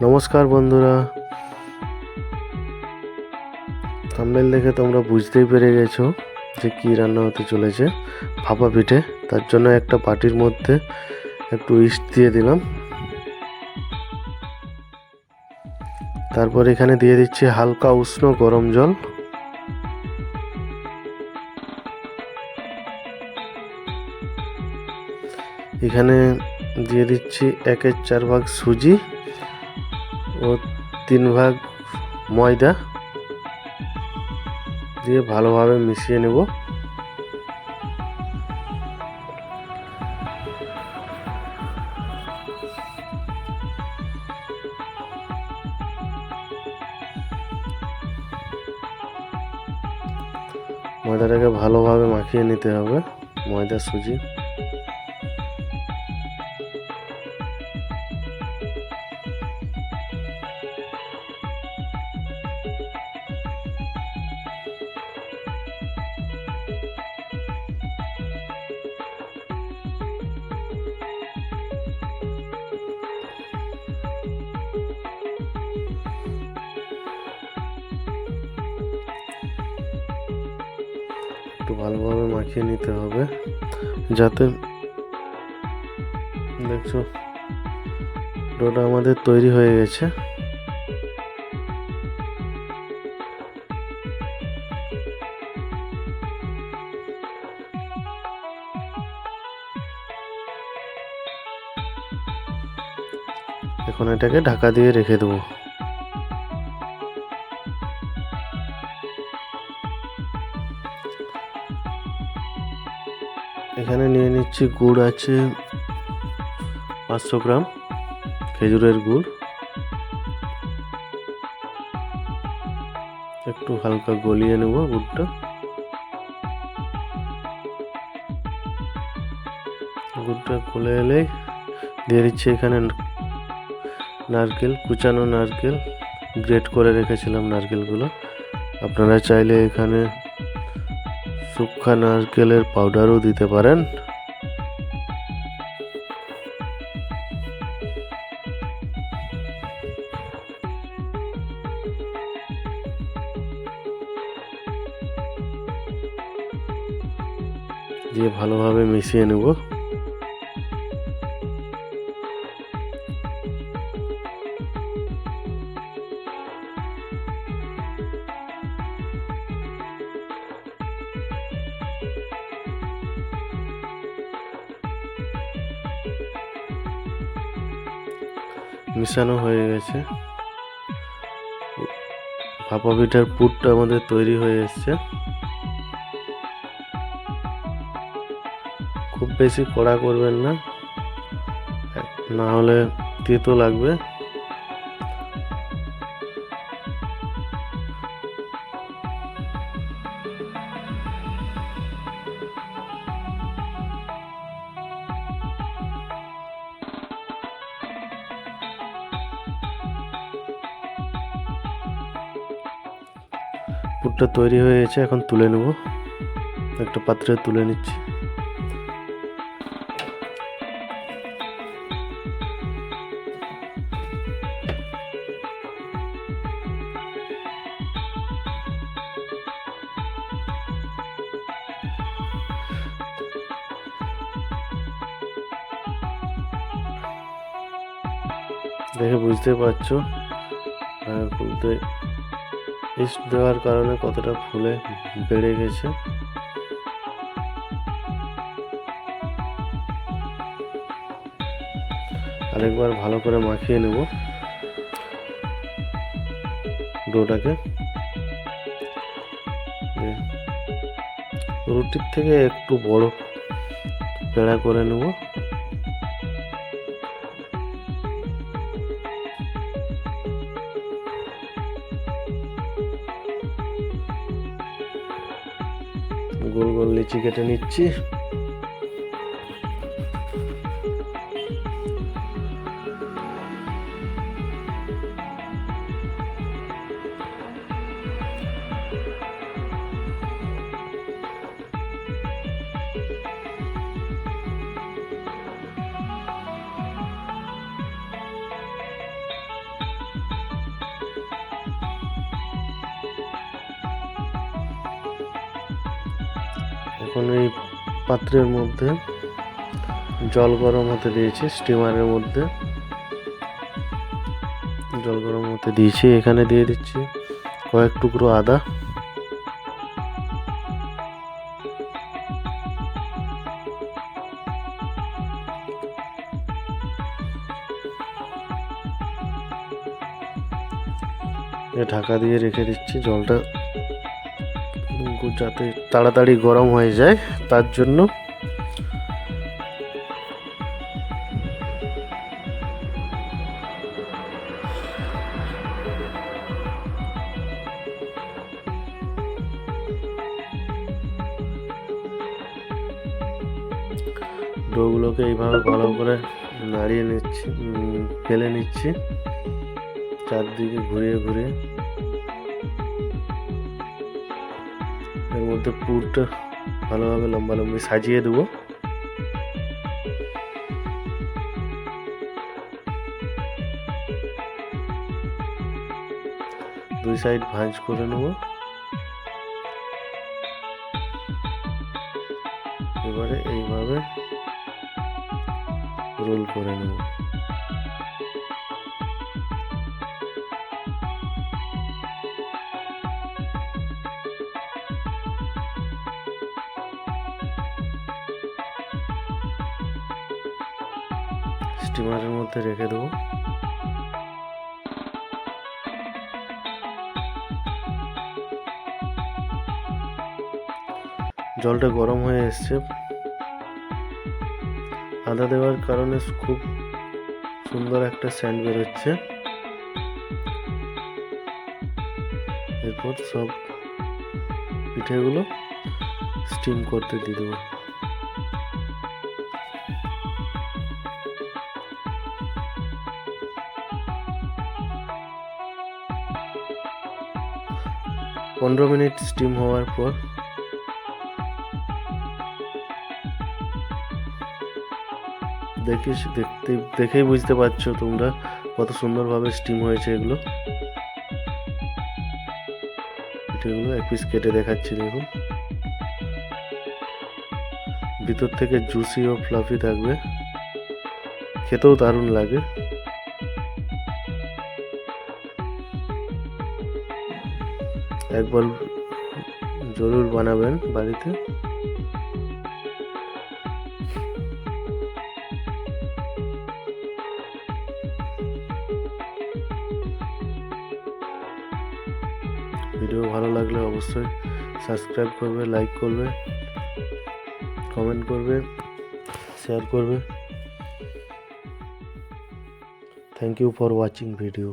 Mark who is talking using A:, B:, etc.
A: নমস্কার বন্ধুরা, থাম্বনেল দেখে তোমরা বুঝতেই পেরে গেছো যে কি রান্না হতে চলেছে। ভাপা পিঠে। তার জন্য একটা বাটির মধ্যে একটু ইস্ট দিয়ে দিলাম। তারপর এখানে দিয়ে দিচ্ছি হালকা উষ্ণ গরম জল। এখানে দিয়ে দিচ্ছি 1/4 ভাগ সুজি ও 3 ভাগ ময়দা দিয়ে ভালোভাবে মিশিয়ে নেব। ময়দাটাকে ভালোভাবে মাখিয়ে নিতে হবে, ময়দা সুজি। একটু ভালোভাবে মাখিয়ে নিতে হবে যাতে, দেখছো ডোটা আমাদের তৈরি হয়ে গেছে। এখন এটাকে ঢাকা দিয়ে রেখে দেবো। এখানে নিয়ে নিচ্ছি গুড় আছে 500 গ্রাম, খেজুরের গুড়। একটু হালকা গলিয়ে নেব গুড়টা। গুড়টা গলে এলেই দিয়ে দিচ্ছি এখানে নারকেল, কুচানো নারকেল, গ্রেট করে রেখেছিলাম নারকেলগুলো। আপনারা চাইলে এখানে শুকনো নারকেলের পাউডারও দিতে পারেন। দিয়ে ভালোভাবে মিশিয়ে নেব। মিশানো হয়ে গেছে। ভাপা পিঠার পুরটা আমাদের তৈরি হয়ে এসছে। খুব বেশি কড়া করবেন না, না হলে তেতো লাগবে। পুরটা তৈরি হয়ে গেছে, এখন তুলে নেব। একটা পাত্রে তুলে নিচ্ছি। দেখে বুঝতে পারছো ফুলতে ইস্ট দেওয়ার কারণে কতটা ফুলে বেড়ে গেছে। আরেকবার ভালো করে মাখিয়ে নেব ডোটাকে। রুটির থেকে একটু বড় পেড়া করে নেব। গোল গোল লিচি কেটে নিচ্ছি। এখন এই পাত্রের মধ্যে জল গরম হতে দিয়েছি, স্টিমারের মধ্যে জল গরম হতে দিয়েছি। এখানে দিয়ে দিচ্ছি কয়েক টুকরো আদা, ঢাকা দিয়ে রেখে দিচ্ছি জলটা যাতে তাড়াতাড়ি গরম হয়ে যায় তার জন্য। ডোগুলোকে এইভাবে ভালো করে নাড়িয়ে নিচ্ছি, ফেলে নিচ্ছি চারদিকে ঘুরিয়ে ঘুরিয়ে। এর মধ্যে পুরটা ভালোভাবে লম্বালম্বি সাজিয়ে দেবো। দুই সাইড ভাঁজ করে নেব। এবারে এইভাবে রোল করে নেব। স্টিমারের মধ্যে রেখে দেবো। জলটা গরম হয়ে এসছে। আদা দেওয়ার কারণে খুব সুন্দর একটা সেন্ট বেরোচ্ছে। এরপর সব পিঠেগুলো স্টিম করতে দিয়ে দেবো। পনেরো মিনিট স্টিম হওয়ার পর দেখেই বুঝতে পারছো তোমরা কত সুন্দরভাবে স্টিম হয়েছে এগুলো। পিঠেগুলো এক পিস কেটে দেখাচ্ছি, দেখুন ভিতর থেকে জুসি ও ফ্লাফি থাকবে, খেতেও দারুণ লাগে। একবার জরুর বানাবেন বাড়িতে। ভিডিও ভালো লাগলে অবশ্যই সাবস্ক্রাইব করবে, লাইক করবে, কমেন্ট করবে, শেয়ার করবে। Thank you for watching video.